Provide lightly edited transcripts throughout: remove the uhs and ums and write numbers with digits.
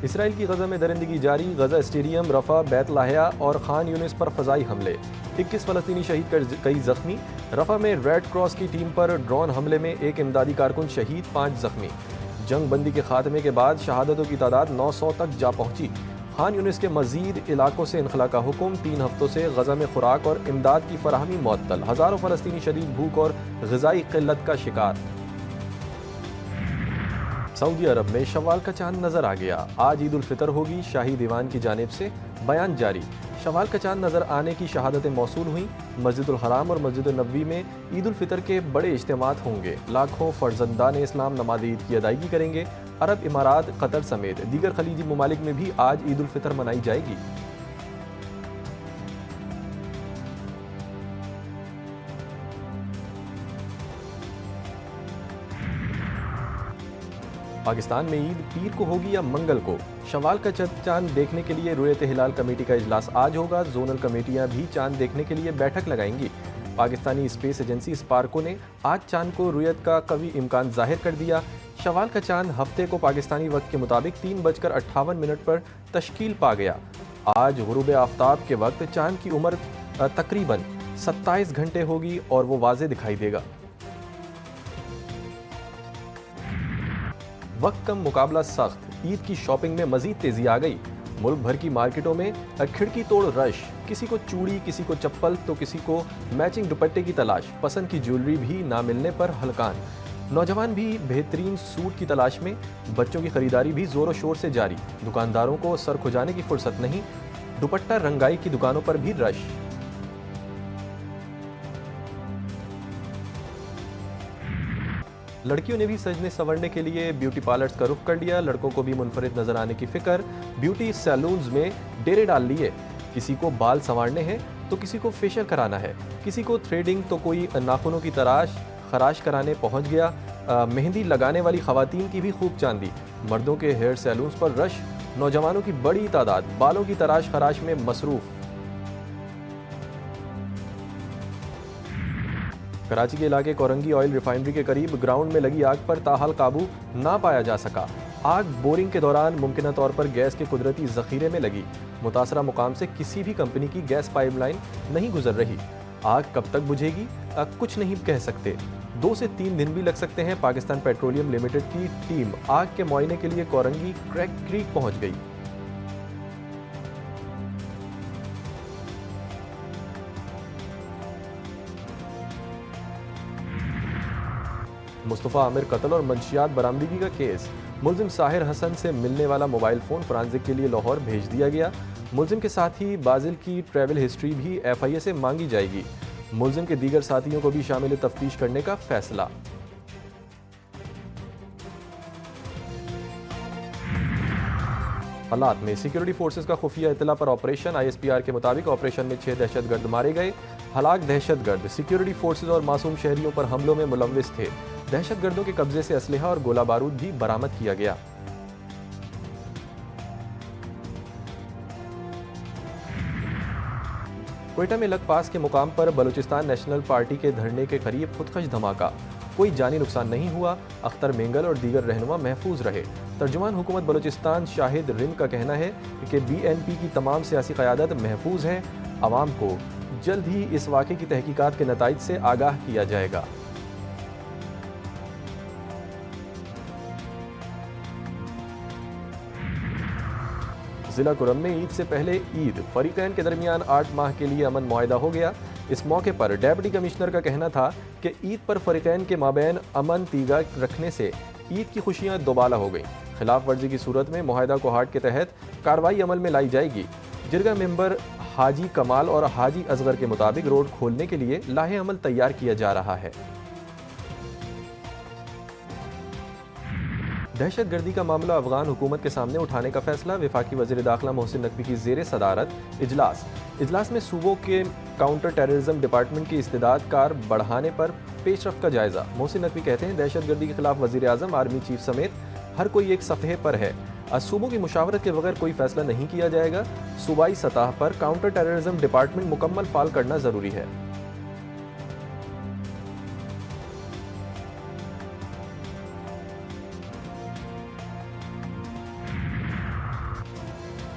Israel की गजा में दरिंदगी जारी, गजा स्टेडियम, रफा, बैत लाहिया और खान यूनिस पर फजाई हमले। 21 फलस्तीनी शहीद कर कई जख्मी। रफा में रेड क्रॉस की टीम पर ड्रोन हमले में एक इमदादी कारकुन शहीद, 5 जख्मी। जंग बंदी के खात्मे के बाद शहादतों की तादाद 900 तक जा पहुंची। खान यूनिस के मजीद इलाकों से इनखला का हुक्म, 3 हफ्तों से गजा में खुराक और इमदाद की फराहमी मुअत्तल। हज़ारों फलस्तीनी शदीद भूख और ग़िज़ाई क़िल्लत का शिकार। सऊदी अरब में शव्वाल का चांद नजर आ गया। आज ईद उल फितर होगी, शाही दीवान की जानिब से बयान जारी। शव्वाल का चांद नजर आने की शहादतें मौसूल हुई। मस्जिदुल हराम और मस्जिद नबवी में ईद उल फितर के बड़े इज्तिमात होंगे। लाखों फर्जंदान इस्लाम नमाज ईद की अदायगी करेंगे। अरब इमारात, कतर समेत दीगर खलीजी ममालिक में भी आज ईद उल फितर मनाई जाएगी। पाकिस्तान में ईद पीर को होगी या मंगल को? शव्वाल का चांद देखने के लिए रुयत हिलाल कमेटी का इजलास आज होगा। जोनल कमेटियां भी चांद देखने के लिए बैठक लगाएंगी। पाकिस्तानी स्पेस एजेंसी स्पार्को ने आज चांद को रुयत का कवी इम्कान जाहिर कर दिया। शव्वाल का चांद हफ्ते को पाकिस्तानी वक्त के मुताबिक 3:58 पर तश्कील पा गया। आज गुरूब आफ्ताब के वक्त चांद की उम्र तकरीबन 27 घंटे होगी और वो वाज़े दिखाई देगा। वक्त कम, मुकाबला सख्त। ईद की शॉपिंग में मजीद तेजी आ गई। मुल्क भर की मार्केटों में खिड़की तोड़ रश। किसी को चूड़ी, किसी को चप्पल तो किसी को मैचिंग दुपट्टे की तलाश। पसंद की ज्वेलरी भी ना मिलने पर हलकान। नौजवान भी बेहतरीन सूट की तलाश में। बच्चों की खरीदारी भी जोरों शोर से जारी। दुकानदारों को सर खुजाने की फुर्सत नहीं। दुपट्टा रंगाई की दुकानों पर भी रश। लड़कियों ने भी सजने संवरने के लिए ब्यूटी पार्लर्स का रुख कर लिया। लड़कों को भी मुनफरिद नजर आने की फिक्र। ब्यूटी सैलून्स में डेरे डाल लिए। किसी को बाल संवारने हैं तो किसी को फेशियल कराना है, किसी को थ्रेडिंग तो कोई नाखूनों की खराश कराने पहुंच गया। मेहंदी लगाने वाली खवातीन की भी खूब चांदी। मर्दों के हेयर सैलून्स पर रश। नौजवानों की बड़ी तादाद बालों की तराश खराश में मसरूफ। कराची के इलाके कोरंगी ऑयल रिफाइनरी के करीब ग्राउंड में लगी आग पर ताहाल काबू ना पाया जा सका। आग बोरिंग के दौरान मुमकिन तौर पर गैस के कुदरती जखीरे में लगी। मुतासरा मुकाम से किसी भी कंपनी की गैस पाइपलाइन नहीं गुजर रही। आग कब तक बुझेगी कुछ नहीं कह सकते। 2 से 3 दिन भी लग सकते हैं। पाकिस्तान पेट्रोलियम लिमिटेड की टीम आग के मुआयने के लिए कोरंगी क्रैक क्रीक पहुंच गई। मुस्तफ़ा आमिर कत्ल और मंशियात बरामदगी का केस। मुलजिम साहिर हसन से मिलने वाला मोबाइल फ़ोन फॉरेंसिक के लिए लाहौर भेज दिया गया। मुलजिम के साथ ही बाजिल की ट्रैवल हिस्ट्री भी FIA से मांगी जाएगी। मुलजिम के दीगर साथियों को भी शामिल तफ्तीश करने का फैसला। हालात में सिक्योरिटी फोर्सेज का खुफिया इतला पर ऑपरेशन। ISPR के मुताबिक ऑपरेशन में 6 दहशतगर्द मारे गए। हलाक दहशतगर्द सिक्योरिटी फोर्सेज और मासूम शहरियों पर हमलों में मुलव्विस थे। दहशतगर्दों के कब्जे से असलहा और गोला बारूद भी बरामद किया गया। क्वेटा में लकपास के मुकाम पर बलूचिस्तान नेशनल पार्टी के धरने के करीब खुदकश धमाका। कोई जानी नुकसान नहीं हुआ। अख्तर मेंगल और दीगर रहनुमा महफूज रहे। तर्जुमान हुकूमत बलूचिस्तान शाहिद रिंद का कहना है कि BNP की तमाम सियासी क़यादत महफूज है। आवाम को जल्द ही इस वाक़े की तहकीकात के नताइज से आगाह किया जाएगा। जिला कुरम में ईद से पहले ईद फरीकैन के दरमियान 8 माह के लिए अमन मुआहिदा हो गया। इस मौके पर डेप्टी कमिश्नर का कहना था कि ईद पर फरीकैन के माबैन अमन तीगा रखने से ईद की खुशियां दोबाला हो गईं। खिलाफ वर्जी की सूरत में मुआहिदा कोहाट के तहत कार्रवाई अमल में लाई जाएगी। जिरगा मेंबर हाजी कमाल और हाजी असगर के मुताबिक रोड खोलने के लिए लाहे अमल तैयार किया जा रहा है। दहशत गर्दी का मामला अफगान हुकूमत के सामने उठाने का फैसला। वफाकी वज़ीर दाखिला मोहसिन नकवी की ज़ेर सदारत इजलास में सूबों के काउंटर टेररिज्म डिपार्टमेंट की इस्तेदाद कार बढ़ाने पर पेशरफ्त का जायजा। मोहसिन नकवी कहते हैं दहशत गर्दी के खिलाफ वज़ीर आज़म, आर्मी चीफ समेत हर कोई एक सफ़हे पर है। सूबों की मुशावरत के बगैर कोई फैसला नहीं किया जाएगा। सूबाई सतह पर काउंटर टेररिज्म डिपार्टमेंट मुकम्मल फाल करना ज़रूरी है।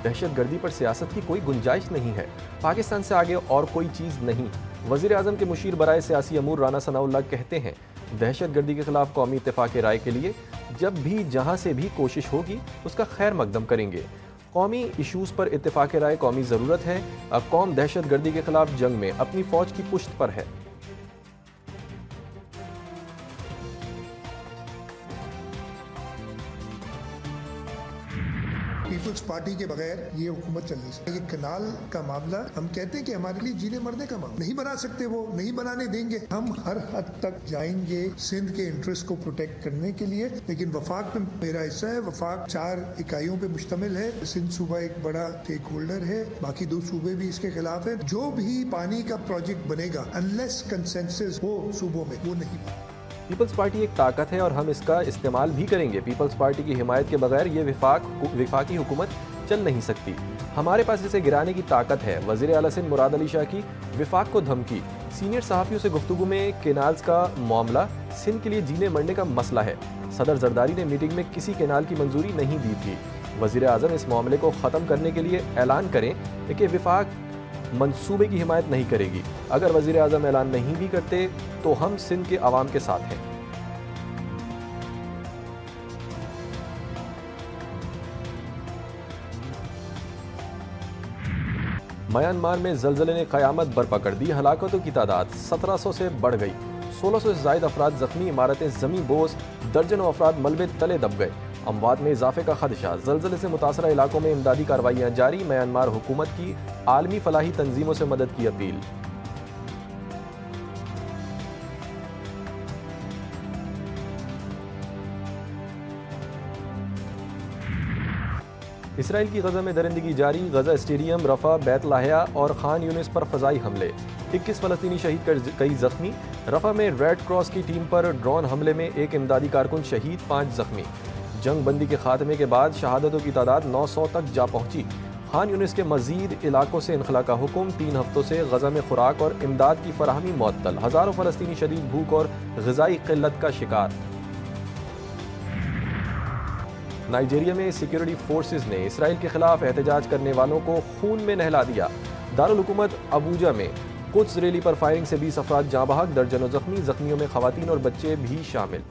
दहशतगर्दी पर सियासत की कोई गुंजाइश नहीं है। पाकिस्तान से आगे और कोई चीज़ नहीं। वज़ीर आज़म के मुशीर बराए सियासी अमूर राना सनाउल्लाह कहते हैं, दहशतगर्दी के खिलाफ कौमी इत्तेफाक राय के लिए जब भी जहाँ से भी कोशिश होगी उसका खैर मकदम करेंगे। कौमी इशूज़ पर इत्तेफाक राय कौमी ज़रूरत है। कौम दहशतगर्दी के खिलाफ जंग में अपनी फ़ौज की पुश्त पर है। पीपल्स पार्टी के बगैर ये हुकूमत चल नहीं सकती। ये कनाल का मामला हम कहते हैं कि हमारे लिए जीने मरने का मामला, नहीं बना सकते, वो नहीं बनाने देंगे। हम हर हद तक जाएंगे सिंध के इंटरेस्ट को प्रोटेक्ट करने के लिए, लेकिन वफाक में मेरा हिस्सा है। वफाक 4 इकाइयों पे मुश्तमिल है। सिंध सूबा एक बड़ा स्टेक होल्डर है, बाकी 2 सूबे भी इसके खिलाफ है। जो भी पानी का प्रोजेक्ट बनेगा अनलेस कंसेंसस हो सूबों में, वो नहीं। पीपल्स पार्टी एक ताकत है और हम इसका इस्तेमाल भी करेंगे। पीपल्स पार्टी की हिमायत के बगैर ये विफाकी हुकूमत चल नहीं सकती। हमारे पास इसे गिराने की ताकत है। वज़ीर आला सिंध मुराद अली शाह की विफाक को धमकी। सीनियर सहाफ़ियों से गुफ्तगू में केनाल्स का मामला सिंध के लिए जीने मरने का मसला है। सदर जरदारी ने मीटिंग में किसी केनाल की मंजूरी नहीं दी थी। वज़ीर आज़म इस मामले को ख़त्म करने के लिए ऐलान करें कि विफाक मंसूबे की हिमायत नहीं करेगी। अगर वज़ीर आज़म ऐलान नहीं भी करते तो हम सिंध के अवाम के साथ हैं। म्यांमार में ज़लज़ले ने क़यामत बर्पा कर दी। हलाकतों की तादाद 1700 से बढ़ गई। 1600 से ज़ायद अफराद ज़ख्मी। इमारतें ज़मीं बोस। दर्जनों अफराद मलबे तले दब गए। अमवात में इजाफे का खदशा। ज़लज़ले से मुतासरा इलाकों में इमदादी कार्रवाइयाँ जारी। म्यांमार हुकूमत की आलमी फलाही तंजीमों से मदद की अपील। इसराइल की गजा में दरिंदगी जारी। गजा स्टेडियम, रफा, बैत लाहिया और खान यूनिस पर फ़ज़ाई हमले। 21 फ़लस्तीनी शहीद कर कई ज़ख्मी। रफा में रेड क्रॉस की टीम पर ड्रोन हमले में एक इमदादी कारकुन शहीद, 5 ज़ख्मी। जंग बंदी के खात्मे के बाद शहादतों की तादाद 900 तक जा पहुंची। खान यूनिस के मजीद इलाकों से इनखला का हुक्म। 3 हफ्तों से गजा में खुराक और इमदाद की फराहमी मुअत्तल। हज़ारों फ़लस्तीनी शदीद भूख और ग़िज़ाई क़िल्लत का शिकार। नाइजीरिया में सिक्योरिटी फोर्सेस ने इसराइल के खिलाफ एहतजाज करने वालों को खून में नहला दिया। दारुल हुकूमत अबूजा में कुछ रैली पर फायरिंग से 20 अफराद जाँ बहक, दर्जनों जख्मी। जख्मियों में खवातीन और बच्चे भी शामिल।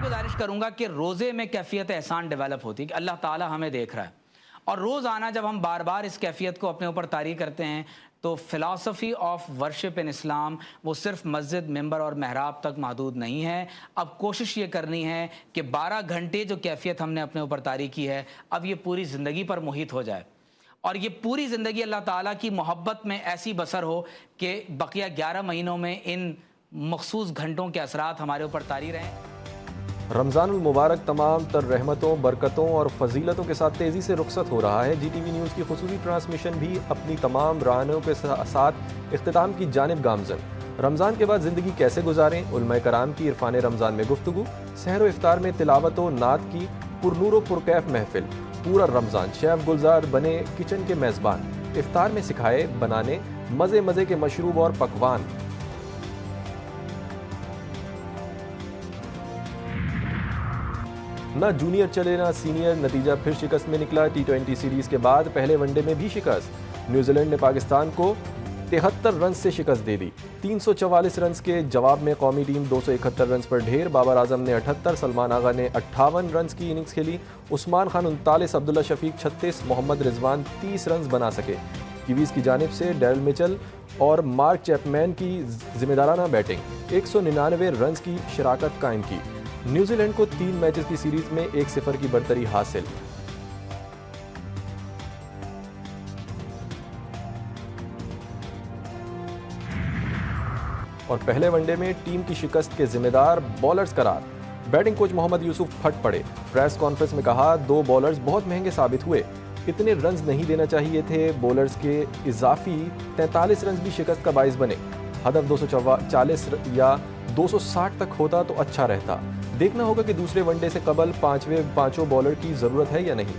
गुजारिश करूंगा कि रोज़े में कैफियत एहसान डेवलप होती है कि अल्लाह ताला हमें देख रहा है, और रोज़ाना जब हम बार बार इस कैफियत को अपने ऊपर तारी करते हैं तो फ़िलासफ़ी ऑफ वर्शिप इन इस्लाम वो सिर्फ मस्जिद, मिंबर और महराब तक महदूद नहीं है। अब कोशिश ये करनी है कि 12 घंटे जो कैफियत हमने अपने ऊपर तारी की है, अब ये पूरी ज़िंदगी पर मुहित हो जाए, और ये पूरी ज़िंदगी अल्लाह ताला की मोहब्बत में ऐसी बसर हो कि बकिया 11 महीनों में इन मखसूस घंटों के असरात हमारे ऊपर तारी रहें। रमज़ानुल मुबारक तमाम तर रहमतों, बरकतों और फजीलतों के साथ तेज़ी से रुखसत हो रहा है। GTV न्यूज़ की खुसूसी ट्रांसमिशन भी अपनी तमाम राहनुमाओं के साथ इख्तिताम की जानिब गामज़न। रमज़ान के बाद ज़िंदगी कैसे गुजारें, उलमाए कराम की इरफान रमज़ान में गुफ्तगू। सहर व इफ्तार में तिलावत व नात की पुरनूर व पुरकैफ महफिल। पूरा रमज़ान शेफ़ गुलजार बने किचन के मेज़बान। इफ्तार में सिखाए बनाने मज़े मज़े के मशरूब और पकवान। ना जूनियर चले ना सीनियर, नतीजा फिर शिकस्त में निकला। T20 सीरीज़ के बाद पहले वनडे में भी शिकस्त। न्यूजीलैंड ने पाकिस्तान को 73 रन से शिकस्त दे दी। 344 रन के जवाब में कौमी टीम 271 रन पर ढेर। बाबर आजम ने 78, सलमान आगा ने 58 रन की इनिंग्स खेली। उस्मान खान 39, अब्दुल्ला शफीक 36, मोहम्मद रिजवान 30 रन बना सके। कीवीज़ की जानिब से डेरिल मिचेल और मार्क चैपमैन की जिम्मेदाराना बैटिंग। 199 रन की शराकत कायम की। न्यूजीलैंड को 3 मैचेस की सीरीज में 1-0 की बढ़तरी हासिल। और पहले वनडे में टीम की शिकस्त के जिम्मेदार बॉलर्स करार। बैटिंग कोच मोहम्मद यूसुफ फट पड़े। प्रेस कॉन्फ्रेंस में कहा, 2 बॉलर्स बहुत महंगे साबित हुए, इतने रन्स नहीं देना चाहिए थे। बॉलर्स के इजाफी 43 रन भी शिकस्त का बाइस बने। हदफ 240 या 260 तक होता तो अच्छा रहता। देखना होगा कि दूसरे वनडे से कबल पांचों बॉलर की ज़रूरत है या नहीं।